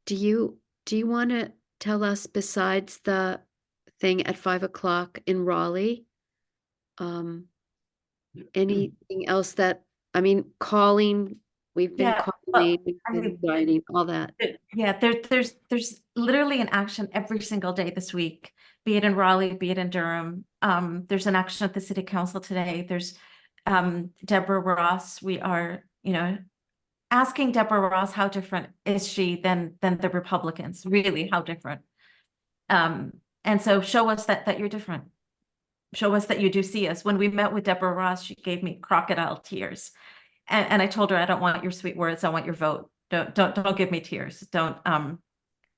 do you want to tell us, besides the thing at 5 o'clock in Raleigh, anything else that, I mean, calling, we've been Yeah, well, calling, we've been writing, all that. Yeah, there's literally an action every single day this week, be it in Raleigh, be it in Durham. There's an action at the City Council today. There's Deborah Ross. We are, you know, asking Deborah Ross how different is she than the Republicans, really, how different. And so show us that you're different. Show us that you do see us. When we met with Deborah Ross, she gave me crocodile tears. And I told her, I don't want your sweet words, I want your vote. Don't give me tears. Don't and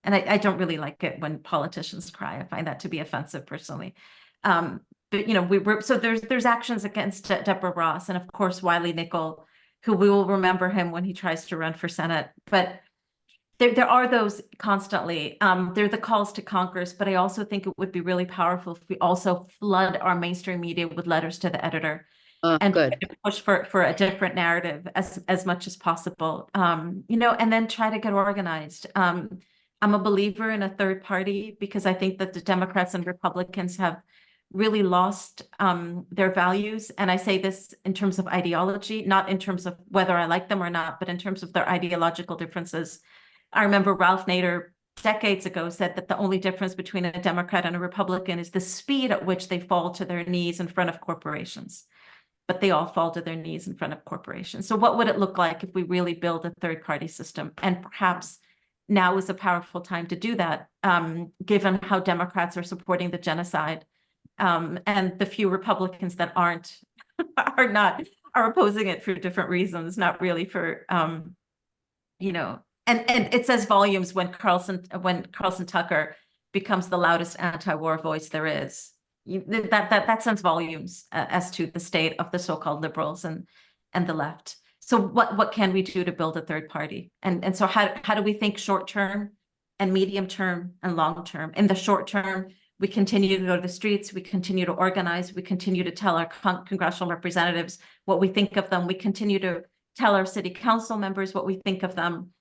I don't really like it when politicians cry. I find that to be offensive personally. But you know, so there's actions against Deborah Ross, and of course Wiley Nickel, who we will remember him when he tries to run for Senate. But there are those constantly. There are the calls to Congress, but I also think it would be really powerful if we also flood our mainstream media with letters to the editor and Good. push for a different narrative as much as possible. You know, and then try to get organized. I'm a believer in a third party because I think that the Democrats and Republicans have really lost their values. And I say this in terms of ideology, not in terms of whether I like them or not, but in terms of their ideological differences. I remember Ralph Nader decades ago said that the only difference between a Democrat and a Republican is the speed at which they fall to their knees in front of corporations. But they all fall to their knees in front of corporations. So what would it look like if we really build a third-party system? And perhaps now is a powerful time to do that, given how Democrats are supporting the genocide, and the few Republicans that aren't are opposing it for different reasons, not really for you know. And it says volumes when Carlson Tucker becomes the loudest anti-war voice there is. That sends volumes as to the state of the so-called liberals and the left. So what can we do to build a third party? And so how do we think short term and medium term and long term? In the short term, we continue to go to the streets, we continue to organize, we continue to tell our congressional representatives what we think of them, we continue to tell our city council members what we think of them.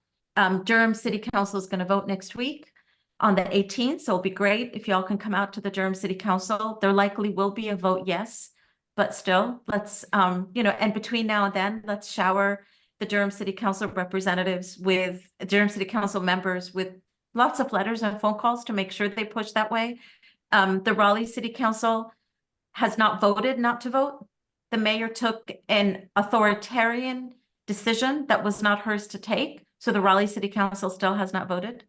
Durham City Council is going to vote next week on the 18th. So it'll be great if y'all can come out to the Durham City Council. There likely will be a vote yes, but still let's, and between now and then, let's shower the Durham City Council representatives with Durham City Council members with lots of letters and phone calls to make sure they push that way. The Raleigh City Council has not voted not to vote. The mayor took an authoritarian decision that was not hers to take. So the Raleigh City Council still has not voted.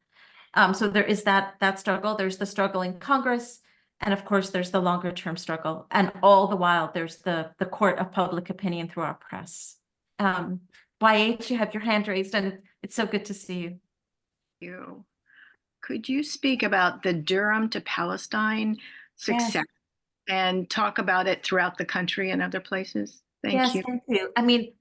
So there is that struggle. There's the struggle in Congress. And of course, there's the longer term struggle. And all the while, there's the court of public opinion through our press. YH, you have your hand raised, and it's so good to see you. Could you speak about the Durham to Palestine success and talk about it throughout the country and other places? Thank you. Thank you. I mean,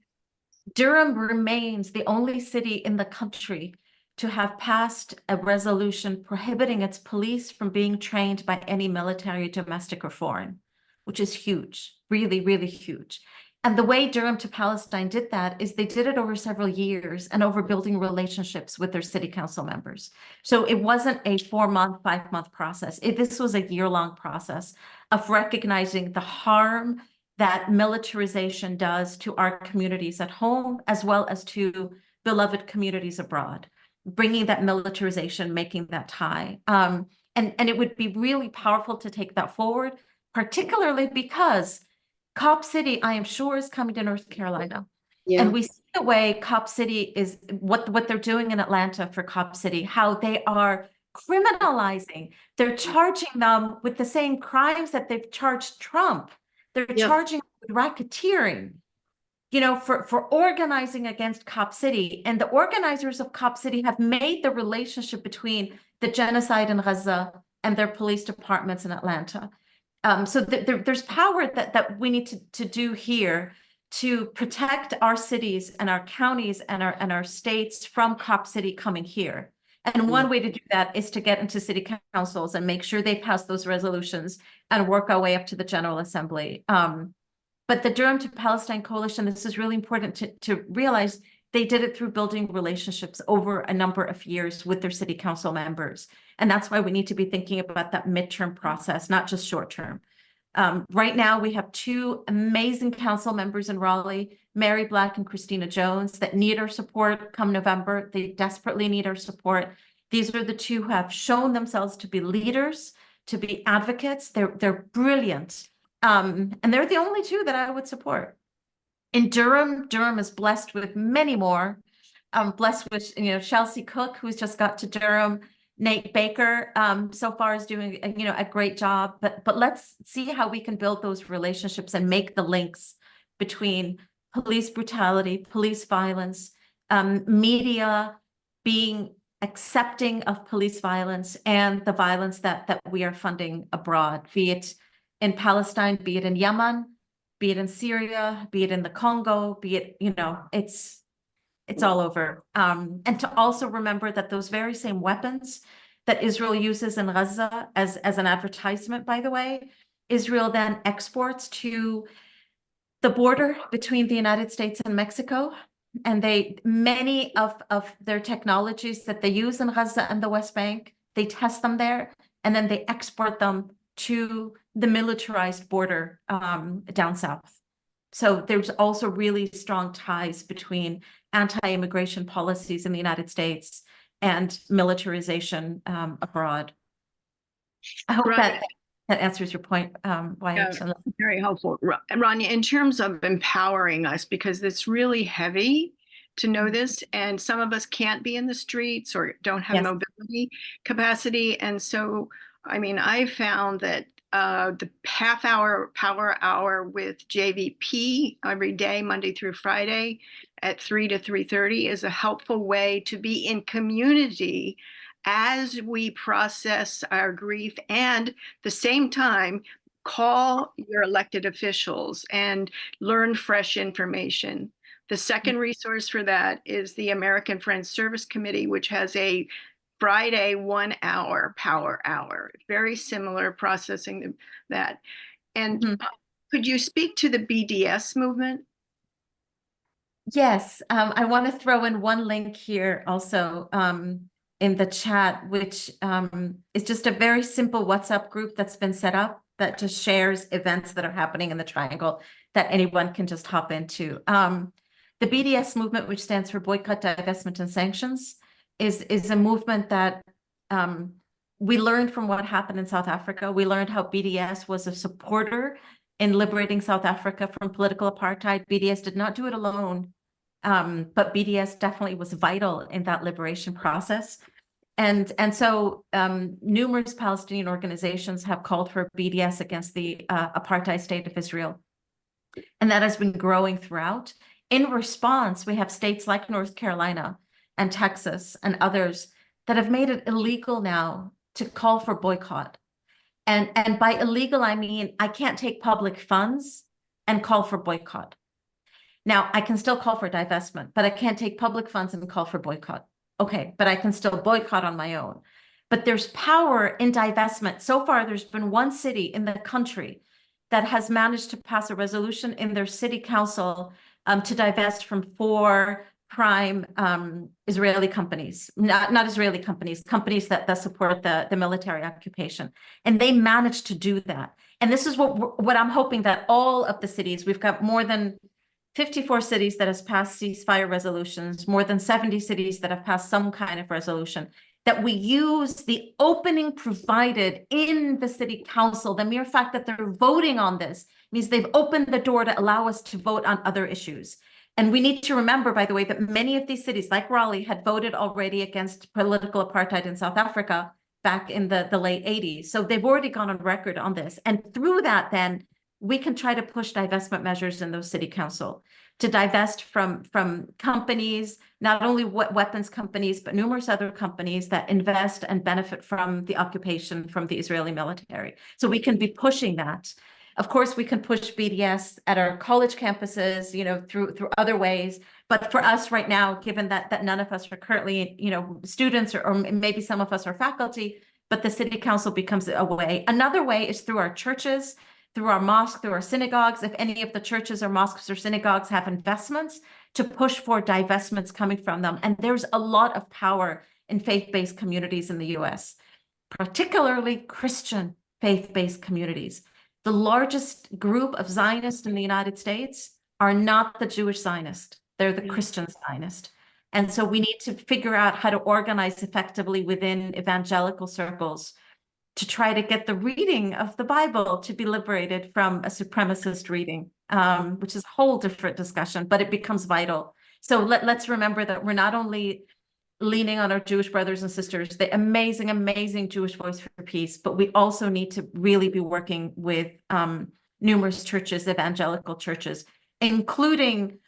Durham remains the only city in the country to have passed a resolution prohibiting its police from being trained by any military, domestic or foreign, which is huge, really, really huge. And the way Durham to Palestine did that is they did it over several years and over building relationships with their city council members. So it wasn't a 4-month, 5-month process. This was a year-long process of recognizing the harm that militarization does to our communities at home, as well as to beloved communities abroad, bringing that militarization, making that tie. And it would be really powerful to take that forward, particularly because Cop City, I am sure, is coming to North Carolina. Yeah. And we see the way Cop City is, what they're doing in Atlanta for Cop City, how they are criminalizing. They're charging them with the same crimes that they've charged Trump. They're charging with racketeering, for organizing against Cop City. And the organizers of Cop City have made the relationship between the genocide in Gaza and their police departments in Atlanta. So there's power that we need to do here to protect our cities and our counties and our states from Cop City coming here. And one way to do that is to get into city councils and make sure they pass those resolutions and work our way up to the General Assembly. But the Durham to Palestine Coalition, this is really important to realize, they did it through building relationships over a number of years with their city council members. And that's why we need to be thinking about that midterm process, not just short term. Right now, we have 2 amazing council members in Raleigh, Mary Black and Christina Jones, that need our support come November. They desperately need our support. These are the 2 who have shown themselves to be leaders, to be advocates. They're brilliant. And they're the only 2 that I would support. In Durham is blessed with many more. Blessed with, Chelsea Cook, who's just got to Durham. Nate Baker so far is doing a great job, but let's see how we can build those relationships and make the links between police brutality, police violence, media being accepting of police violence, and the violence that we are funding abroad, be it in Palestine, be it in Yemen, be it in Syria, be it in the Congo, be it, it's all over. And to also remember that those very same weapons that Israel uses in Gaza as an advertisement, by the way, Israel then exports to the border between the United States and Mexico. And many of their technologies that they use in Gaza and the West Bank, they test them there, and then they export them to the militarized border down south. So there's also really strong ties between anti-immigration policies in the United States and militarization abroad. I hope Right. that answers your point, Wyatt. Yeah, very helpful. Rania, in terms of empowering us, because it's really heavy to know this, and some of us can't be in the streets or don't have Yes. mobility capacity. And so, I mean, I found that the half-hour power hour with JVP every day, Monday through Friday at 3 to 3:30 is a helpful way to be in community as we process our grief, and the same time call your elected officials and learn fresh information. The second resource for that is the American Friends Service Committee, which has a Friday 1 hour power hour, very similar processing that. And could you speak to the BDS movement? Yes, I want to throw in one link here also in the chat, which is just a very simple WhatsApp group that's been set up that just shares events that are happening in the Triangle that anyone can just hop into. The BDS movement, which stands for Boycott, Divestment, and Sanctions, is a movement that we learned from what happened in South Africa. We learned how BDS was a supporter in liberating South Africa from political apartheid. BDS did not do it alone, but BDS definitely was vital in that liberation process. And so numerous Palestinian organizations have called for BDS against the apartheid state of Israel. And that has been growing throughout. In response, we have states like North Carolina and Texas and others that have made it illegal now to call for boycott. And by illegal, I mean, I can't take public funds and call for boycott. Now, I can still call for divestment, but I can't take public funds and call for boycott. Okay, but I can still boycott on my own. But there's power in divestment. So far, there's been one city in the country that has managed to pass a resolution in their city council to divest from 4 prime Israeli companies, not Israeli companies, companies that support the military occupation. And they managed to do that. And this is what I'm hoping that all of the cities, we've got more than 54 cities that has passed ceasefire resolutions, more than 70 cities that have passed some kind of resolution, that we use the opening provided in the city council. The mere fact that they're voting on this means they've opened the door to allow us to vote on other issues. And we need to remember, by the way, that many of these cities, like Raleigh, had voted already against political apartheid in South Africa back in the late 80s. So they've already gone on record on this. And through that, then, we can try to push divestment measures in those city council to divest from companies, not only weapons companies, but numerous other companies that invest and benefit from the occupation from the Israeli military. So we can be pushing that. Of course, we can push BDS at our college campuses, you know, through other ways. But for us right now, given that none of us are currently, you know, students or maybe some of us are faculty, but the city council becomes a way. Another way is through our churches, through our mosques, through our synagogues. If any of the churches or mosques or synagogues have investments, to push for divestments coming from them. And there's a lot of power in faith-based communities in the US, particularly Christian faith-based communities. The largest group of Zionists in the United States are not the Jewish Zionist. They're the Christian Zionist. And so we need to figure out how to organize effectively within evangelical circles to try to get the reading of the Bible to be liberated from a supremacist reading, which is a whole different discussion, but it becomes vital. So let's remember that we're not only leaning on our Jewish brothers and sisters, the amazing, amazing Jewish Voice for Peace, but we also need to really be working with numerous churches, evangelical churches, including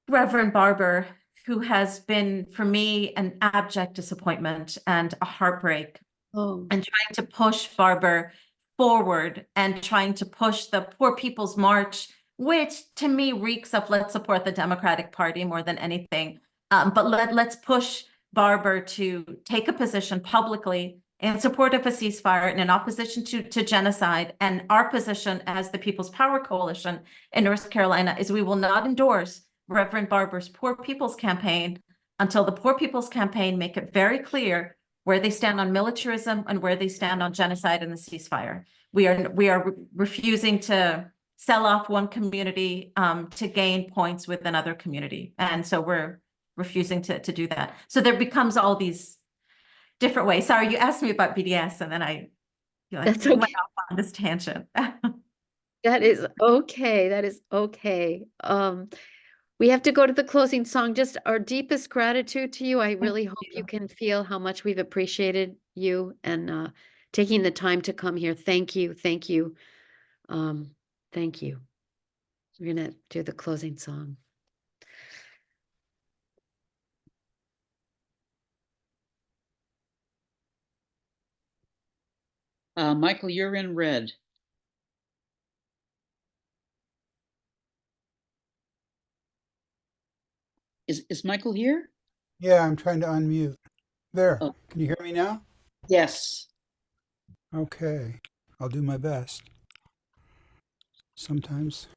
Reverend Barber, who has been, for me, an abject disappointment and a heartbreak. And trying to push Barber forward and trying to push the Poor People's March, which to me reeks of let's support the Democratic Party more than anything. But let's push Barber to take a position publicly in support of a ceasefire and in opposition to genocide. And our position as the People's Power Coalition in North Carolina is we will not endorse Reverend Barber's Poor People's Campaign until the Poor People's Campaign make it very clear where they stand on militarism and where they stand on genocide and the ceasefire. we are refusing to sell off one community to gain points with another community. And so we're refusing to do that. So there becomes all these different ways. Sorry, you asked me about BDS and then I That's went okay. off on this tangent. That is okay. That is okay. We have to go to the closing song. Just our deepest gratitude to you. I really hope you you. can feel how much we've appreciated you and taking the time to come here. Thank you. Thank you. Thank you. We're gonna do the closing song. Michael, you're in red. Is Michael here? Yeah, I'm trying to unmute. There. Oh. Can you hear me now? Yes. Okay. I'll do my best. Sometimes.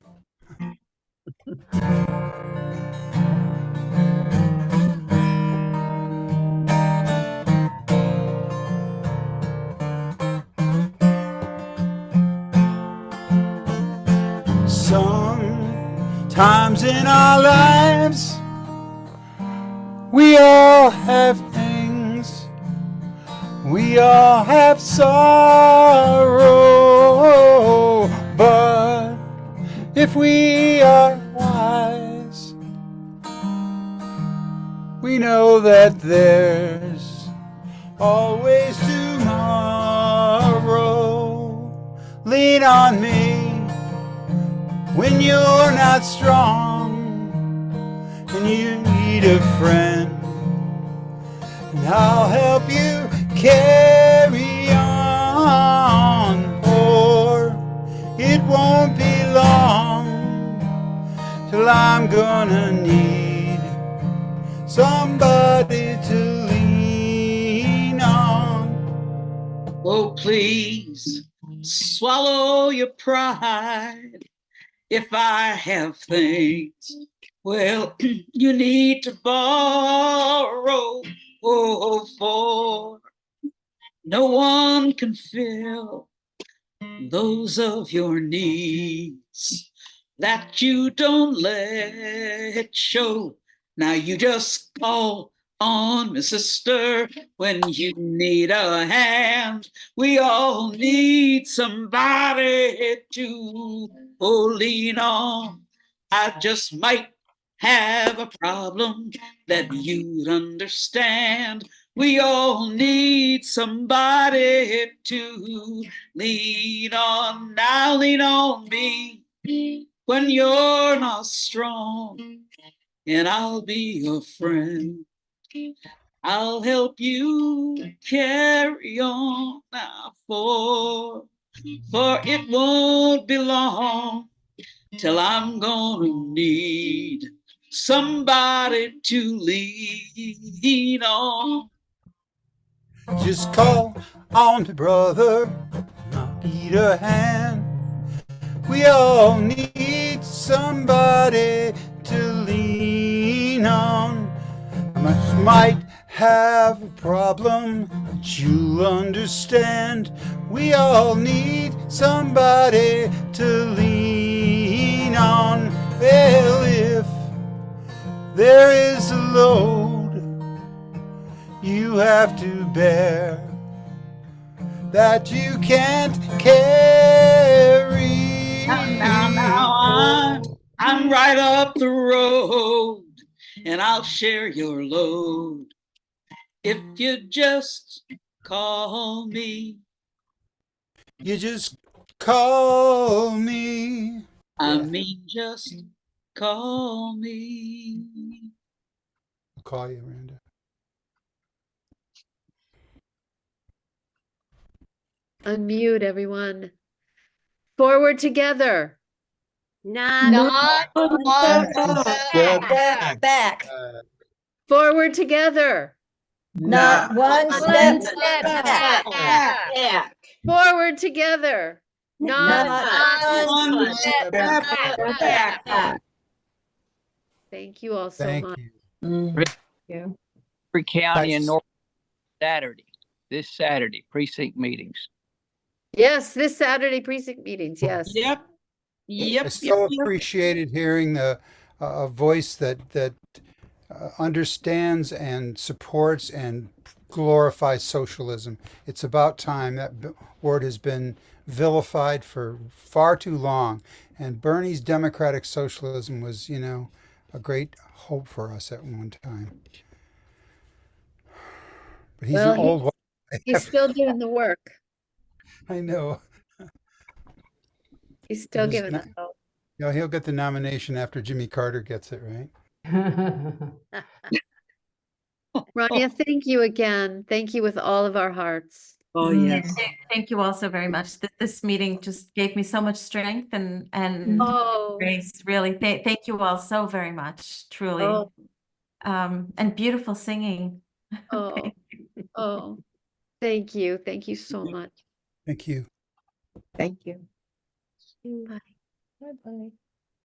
Sometimes in our lives, we all have things. We all have sorrow. But if we are wise, we know that there's always tomorrow. Lean on me when you're not strong and you need a friend, and I'll help you carry on, or it won't be long till I'm gonna need somebody to lean on. Oh, please swallow your pride. If I have things, well, you need to borrow. Oh, for no one can fill those of your needs that you don't let show. Now you just call on me, sister, when you need a hand. We all need somebody to lean on. I just might have a problem that you'd understand. We all need somebody to lean on. Now lean on me when you're not strong, and I'll be your friend. I'll help you carry on now, for it won't be long till I'm gonna need somebody to lean on. Just call on the brother, I'll need a hand. We all need somebody to lean on. I might have a problem that you'll understand. We all need somebody to lean on. Well, if there is a load you have to bear that you can't carry, Now, I'm right up the road, and I'll share your load if you just call me. you just call me. I mean, just call me. I'll call you, Randa. Unmute everyone. Forward together. Not one step back. Forward together. Not one step back. Forward together. Not Not one step back. Thank you all so Thank much. you. Every county in That's- North Saturday, this Saturday, precinct meetings. Yes, this Saturday precinct meetings, yes. Yep. I Yep. so appreciated hearing a voice that understands and supports and glorifies socialism. It's about time. That word has been vilified for far too long. And Bernie's democratic socialism was, a great hope for us at one time. But he's Well, an old one. he's still doing the work. I know. He's still There's giving not- it all. He'll get the nomination after Jimmy Carter gets it, right? Rania, thank you again. Thank you with all of our hearts. Oh, yes. Thank you all so very much. This meeting just gave me so much strength and Oh, grace, really. Thank you all so very much, truly. oh, And beautiful singing. oh, oh. Thank you. Thank you so much. Thank you. Thank you. Bye. Bye-bye.